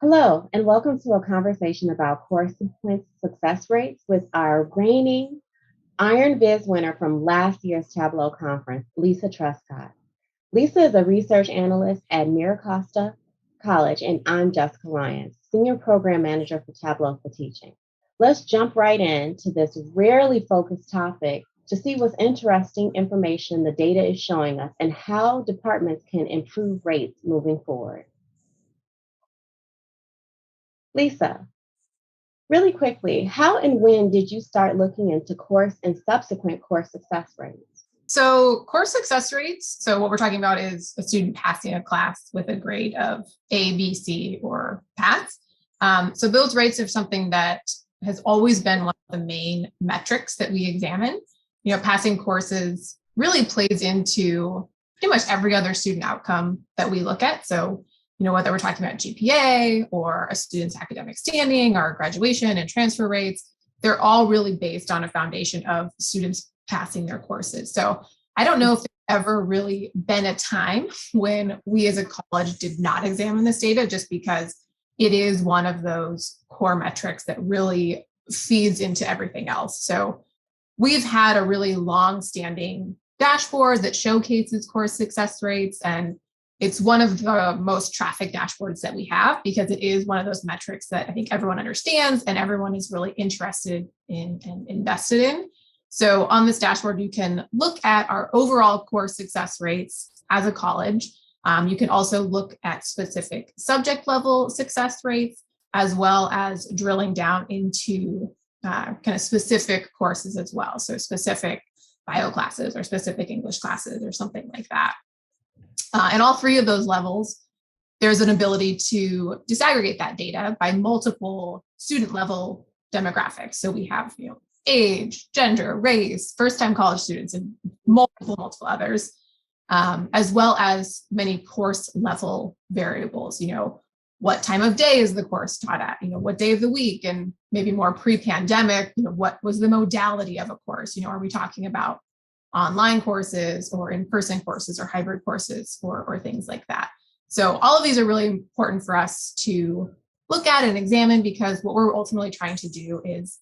Hello, and welcome to a conversation about course sequence success rates with our reigning Iron Viz winner from last year's Tableau conference, Lisa Trescott. Lisa is a research analyst at Miracosta College, and I'm Jessica Lyons, Senior Program Manager for Tableau for Teaching. Let's jump right into this rarely focused topic to see what's interesting information the data is showing us and how departments can improve rates moving forward. Lisa, really quickly, how and when did you start looking into course and subsequent course success rates? So course success rates, so what we're talking about is a student passing a class with a grade of A, B, C, or pass. So those rates are something that has always been one of the main metrics that we examine. Passing courses really plays into pretty much every other student outcome that we look at. So, whether we're talking about GPA or a student's academic standing or graduation and transfer rates, they're all really based on a foundation of students passing their courses. So I don't know if there's ever really been a time when we as a college did not examine this data, just because it is one of those core metrics that really feeds into everything else. So we've had a really long-standing dashboard that showcases course success rates, and it's one of the most trafficked dashboards that we have because it is one of those metrics that I think everyone understands and everyone is really interested in and invested in. So on this dashboard, you can look at our overall course success rates as a college. You can also look at specific subject level success rates, as well as drilling down into kind of specific courses as well. So specific bio classes or specific English classes or something like that. And all three of those levels, there's an ability to disaggregate that data by multiple student level demographics. So we have, age, gender, race, first-time college students, and multiple others, as well as many course level variables. What time of day is the course taught at? What day of the week, and maybe more pre-pandemic, what was the modality of a course? Are we talking about online courses or in-person courses or hybrid courses or things like that? So all of these are really important for us to look at and examine, because what we're ultimately trying to do is,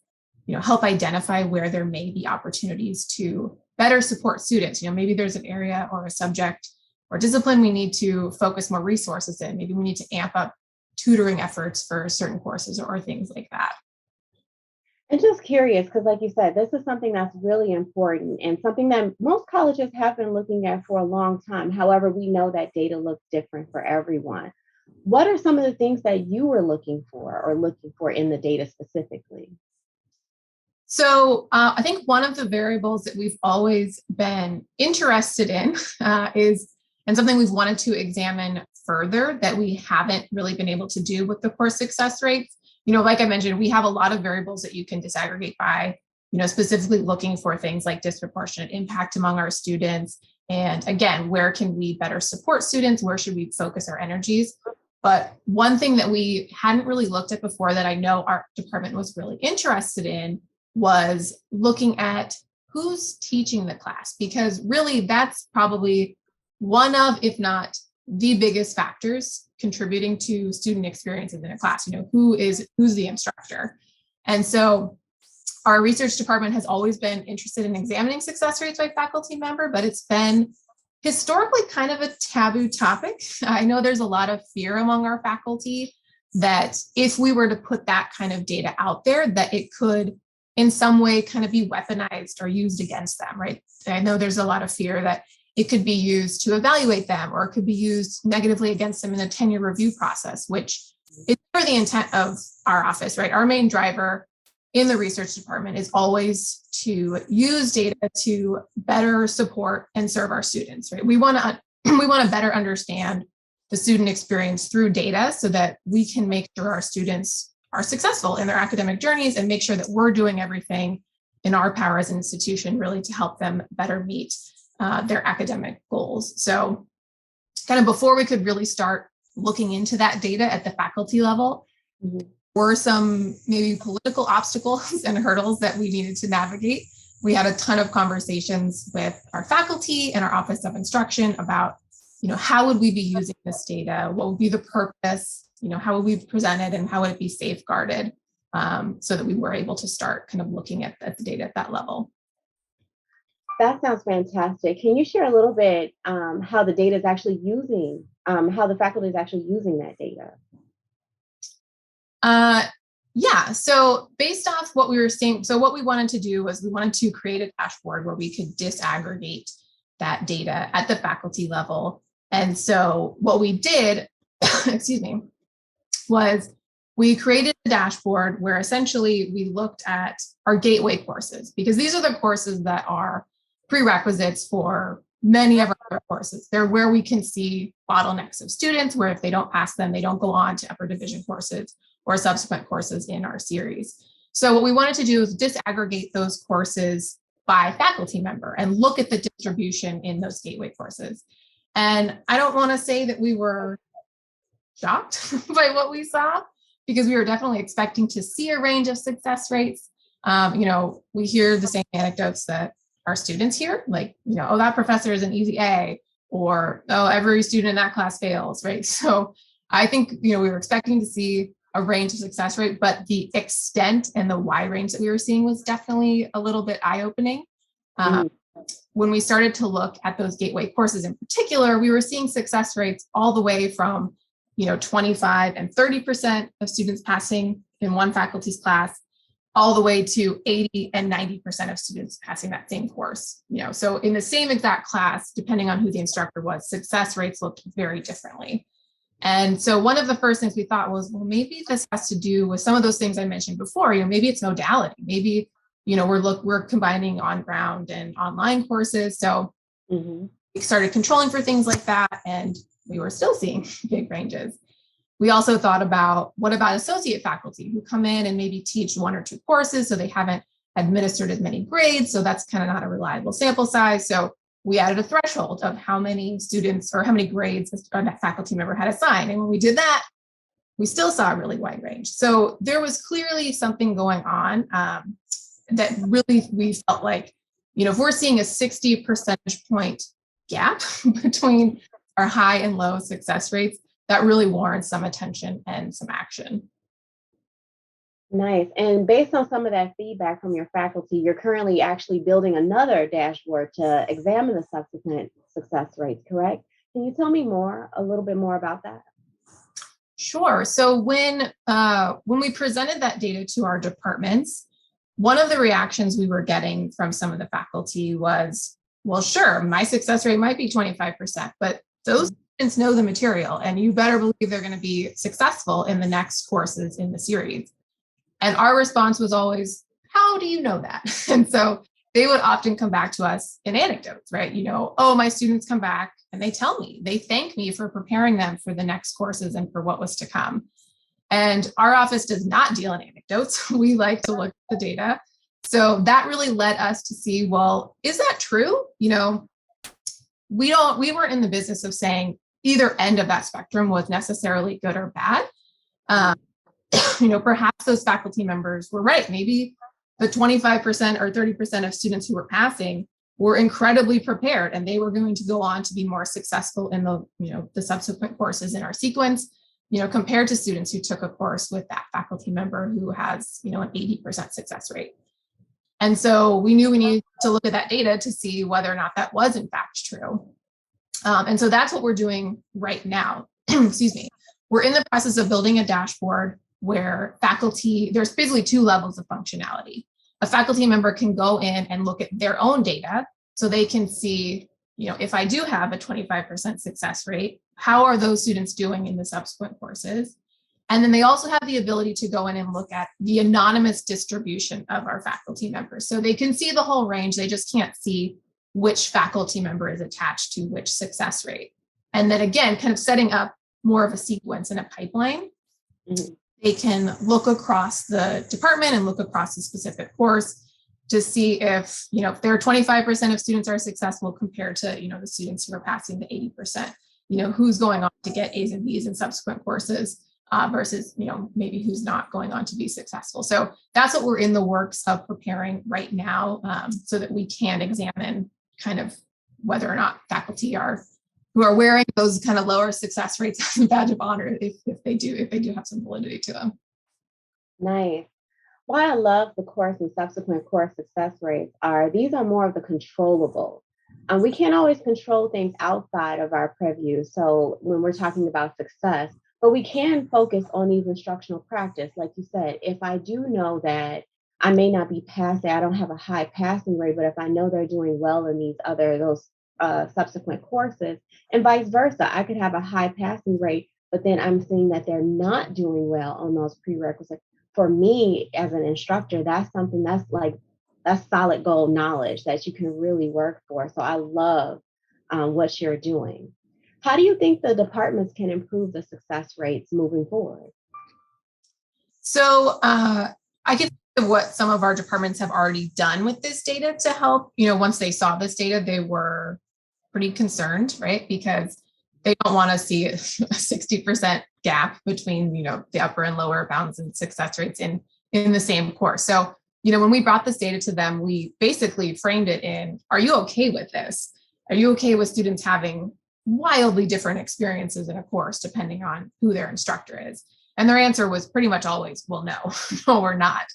help identify where there may be opportunities to better support students. Maybe there's an area or a subject or discipline we need to focus more resources in. Maybe we need to amp up tutoring efforts for certain courses or things like that. And just curious, because like you said, this is something that's really important and something that most colleges have been looking at for a long time. However, we know that data looks different for everyone. What are some of the things that you were looking for in the data specifically? So I think one of the variables that we've always been interested in is, and something we've wanted to examine further that we haven't really been able to do with the course success rates. Like I mentioned, we have a lot of variables that you can disaggregate by, specifically looking for things like disproportionate impact among our students. And again, where can we better support students? Where should we focus our energies? But one thing that we hadn't really looked at before that I know our department was really interested in was looking at who's teaching the class, because really that's probably one of, if not the biggest factors contributing to student experiences in a class. Who's the instructor? And so our research department has always been interested in examining success rates by faculty member, but it's been historically kind of a taboo topic. I know there's a lot of fear among our faculty that if we were to put that kind of data out there, that it could in some way kind of be weaponized or used against them, right? I know there's a lot of fear that it could be used to evaluate them, or it could be used negatively against them in a tenure review process, which is never the intent of our office, right? Our main driver in the research department is always to use data to better support and serve our students, right? We want to better understand the student experience through data so that we can make sure our students are successful in their academic journeys and make sure that we're doing everything in our power as an institution really to help them better meet their academic goals. So kind of before we could really start looking into that data at the faculty level, were some maybe political obstacles and hurdles that we needed to navigate. We had a ton of conversations with our faculty and our Office of Instruction about, how would we be using this data? What would be the purpose? how would we present it and how would it be safeguarded, so that we were able to start kind of looking at the data at that level. That sounds fantastic. Can you share a little bit how the data is actually using, how the faculty is actually using that data? Yeah, so based off what we were seeing, so what we wanted to do was we wanted to create a dashboard where we could disaggregate that data at the faculty level. And so what we did, excuse me, was we created a dashboard where essentially we looked at our gateway courses, because these are the courses that are prerequisites for many of our other courses. They're where we can see bottlenecks of students, where if they don't pass them, they don't go on to upper division courses or subsequent courses in our series. So what we wanted to do is disaggregate those courses by faculty member and look at the distribution in those gateway courses. And I don't want to say that we were shocked by what we saw, because we were definitely expecting to see a range of success rates. We hear the same anecdotes that our students hear, like, oh, that professor is an easy A, or, oh, every student in that class fails, right? So I think, we were expecting to see a range of success rate, but the extent and the wide range that we were seeing was definitely a little bit eye-opening. When we started to look at those gateway courses in particular, we were seeing success rates all the way from 25 and 30% of students passing in one faculty's class, all the way to 80 and 90% of students passing that same course. So in the same exact class, depending on who the instructor was, success rates looked very differently. And so one of the first things we thought was, well, maybe this has to do with some of those things I mentioned before. Maybe it's modality. Maybe, we're combining on-ground and online courses. So we started controlling for things like that, and we were still seeing big ranges. We also thought about, what about associate faculty who come in and maybe teach one or two courses, so they haven't administered as many grades, so that's kind of not a reliable sample size. So we added a threshold of how many students or how many grades a faculty member had assigned. And when we did that, we still saw a really wide range. So there was clearly something going on that really we felt like, if we're seeing a 60 percentage point gap between our high and low success rates, that really warrants some attention and some action. Nice. And based on some of that feedback from your faculty, you're currently actually building another dashboard to examine the subsequent success rates, correct? Can you tell me a little bit more about that? Sure. So when we presented that data to our departments, one of the reactions we were getting from some of the faculty was, well, sure, my success rate might be 25%, but those students know the material, and you better believe they're going to be successful in the next courses in the series. And our response was always, how do you know that? And so they would often come back to us in anecdotes, right? Oh, my students come back and they tell me, they thank me for preparing them for the next courses and for what was to come. And our office does not deal in anecdotes. We like to look at the data. So that really led us to see, well, is that true? We weren't in the business of saying either end of that spectrum was necessarily good or bad. Perhaps those faculty members were right. Maybe the 25% or 30% of students who were passing were incredibly prepared, and they were going to go on to be more successful in the subsequent courses in our sequence, compared to students who took a course with that faculty member who has, an 80% success rate. And so we knew we needed to look at that data to see whether or not that was in fact true. And so that's what we're doing right now. Excuse me. We're in the process of building a dashboard where there's basically two levels of functionality. A faculty member can go in and look at their own data, so they can see, if I do have a 25% success rate, how are those students doing in the subsequent courses? And then they also have the ability to go in and look at the anonymous distribution of our faculty members. So they can see the whole range, they just can't see which faculty member is attached to which success rate. And then again, kind of setting up more of a sequence and a pipeline. They can look across the department and look across the specific course to see if, if there are 25% of students are successful compared to, the students who are passing the 80%, who's going on to get A's and B's in subsequent courses versus, maybe who's not going on to be successful. So that's what we're in the works of preparing right now, so that we can examine kind of whether or not faculty are who are wearing those kind of lower success rates as a badge of honor if they do have some validity to them. Nice. Why I love the course and subsequent course success rates are these are more of the controllable. We can't always control things outside of our purview. So when we're talking about success, but we can focus on these instructional practice. Like you said, if I do know that I may not be passing, I don't have a high passing rate, but if I know they're doing well in those subsequent courses, and vice versa, I could have a high passing rate, but then I'm seeing that they're not doing well on those prerequisites. For me as an instructor, that's something that's solid gold knowledge that you can really work for. So I love what you're doing. How do you think the departments can improve the success rates moving forward? So I can think of what some of our departments have already done with this data to help. Once they saw this data, they were pretty concerned, right? Because they don't want to see a 60% gap between, the upper and lower bounds and success rates in the same course. So, when we brought this data to them, we basically framed it in, are you okay with this? Are you okay with students having wildly different experiences in a course, depending on who their instructor is? And their answer was pretty much always, well, no, no, we're not.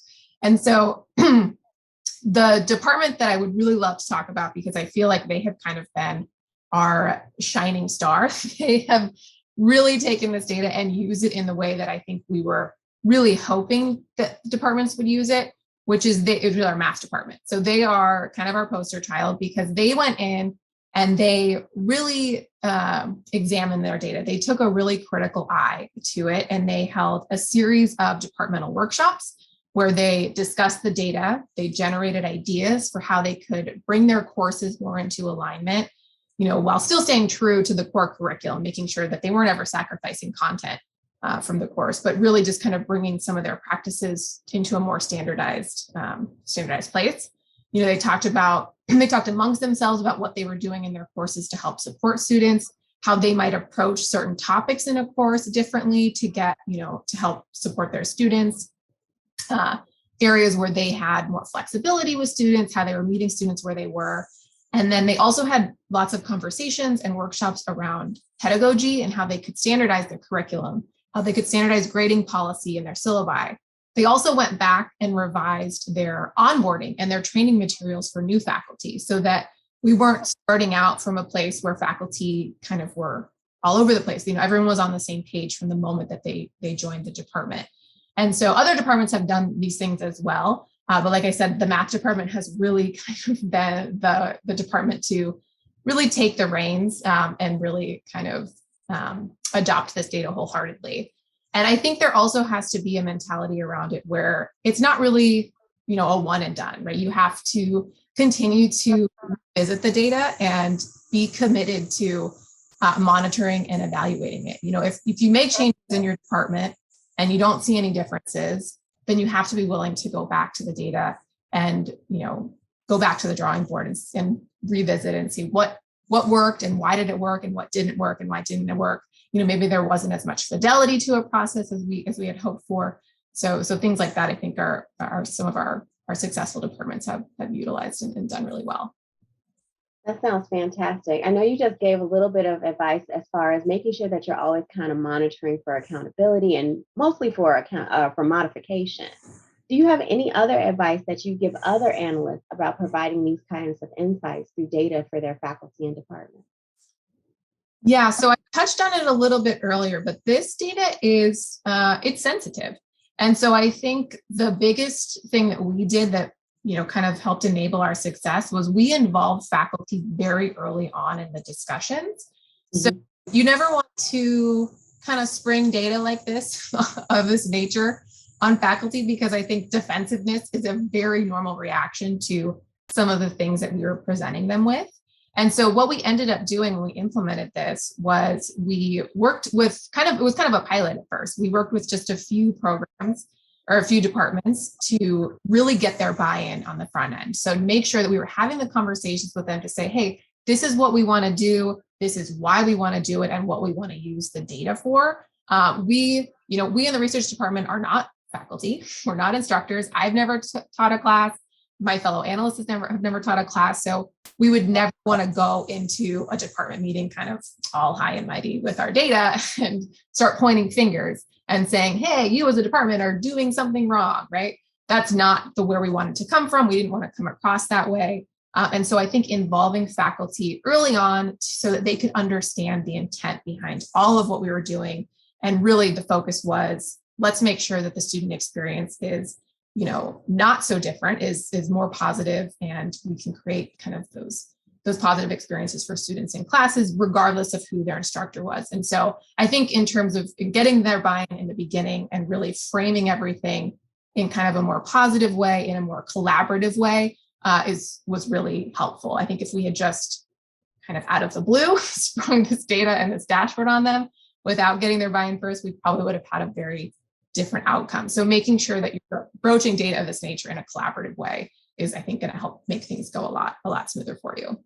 And so the department that I would really love to talk about, because I feel like they have kind of been our shining star, they have really taken this data and used it in the way that I think we were really hoping that departments would use it, which is our math department. So they are kind of our poster child because they went in and they really examined their data. They took a really critical eye to it, and they held a series of departmental workshops where they discussed the data. They generated ideas for how they could bring their courses more into alignment, while still staying true to the core curriculum, making sure that they weren't ever sacrificing content from the course, but really just kind of bringing some of their practices into a more standardized place. They talked amongst themselves about what they were doing in their courses to help support students, how they might approach certain topics in a course differently to get, to help support their students, areas where they had more flexibility with students, how they were meeting students where they were. And then they also had lots of conversations and workshops around pedagogy and how they could standardize their curriculum, how they could standardize grading policy in their syllabi. They also went back and revised their onboarding and their training materials for new faculty so that we weren't starting out from a place where faculty kind of were all over the place. Everyone was on the same page from the moment that they joined the department. And so other departments have done these things as well. But like I said, the math department has really kind of been the department to really take the reins and really kind of adopt this data wholeheartedly. And I think there also has to be a mentality around it where it's not really, a one and done, right? You have to continue to visit the data and be committed to monitoring and evaluating it. If you make changes in your department and you don't see any differences, then you have to be willing to go back to the data and, go back to the drawing board and revisit and see what worked and why did it work and what didn't work and why didn't it work. Maybe there wasn't as much fidelity to a process as we had hoped for. So things like that, I think are some of our successful departments have utilized and done really well. That sounds fantastic. I know you just gave a little bit of advice as far as making sure that you're always kind of monitoring for accountability and mostly for modification. Do you have any other advice that you give other analysts about providing these kinds of insights through data for their faculty and departments? Yeah, so I touched on it a little bit earlier, but this data is it's sensitive. And so I think the biggest thing that we did that kind of helped enable our success was we involved faculty very early on in the discussions. Mm-hmm. So you never want to kind of spring data like this of this nature on faculty, because I think defensiveness is a very normal reaction to some of the things that we were presenting them with. And so what we ended up doing when we implemented this was we worked with it was kind of a pilot at first. We worked with just a few programs or a few departments to really get their buy-in on the front end. So make sure that we were having the conversations with them to say, hey, this is what we want to do. This is why we want to do it and what we want to use the data for. We in the research department are not faculty. We're not instructors. I've never taught a class. my fellow analysts have never taught a class. So we would never want to go into a department meeting kind of all high and mighty with our data and start pointing fingers and saying, hey, you as a department are doing something wrong, right? That's not the where we wanted to come from. We didn't want to come across that way. And so I think involving faculty early on so that they could understand the intent behind all of what we were doing. And really the focus was, let's make sure that the student experience is, not so different, is more positive, and we can create kind of those positive experiences for students in classes, regardless of who their instructor was. And so I think in terms of getting their buy-in in the beginning and really framing everything in kind of a more positive way, in a more collaborative way, was really helpful. I think if we had just kind of out of the blue sprung this data and this dashboard on them without getting their buy-in first, we probably would have had a very different outcome. So making sure that you're approaching data of this nature in a collaborative way is, I think, going to help make things go a lot smoother for you.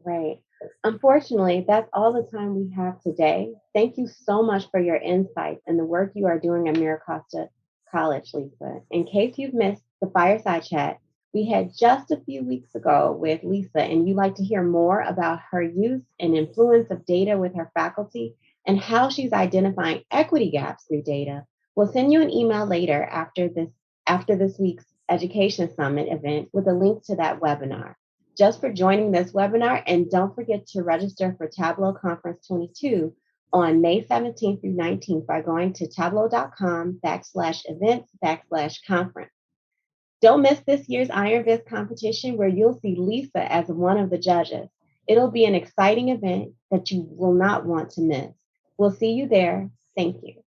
Right. Unfortunately, that's all the time we have today. Thank you so much for your insights and the work you are doing at Miracosta College, Lisa. In case you've missed the fireside chat we had just a few weeks ago with Lisa, and you'd like to hear more about her use and influence of data with her faculty and how she's identifying equity gaps through data, we'll send you an email later after this week's Education Summit event with a link to that webinar. Just for joining this webinar, and don't forget to register for Tableau Conference 22 on May 17th through 19th by going to tableau.com/events/conference. Don't miss this year's Iron Viz competition where you'll see Lisa as one of the judges. It'll be an exciting event that you will not want to miss. We'll see you there. Thank you.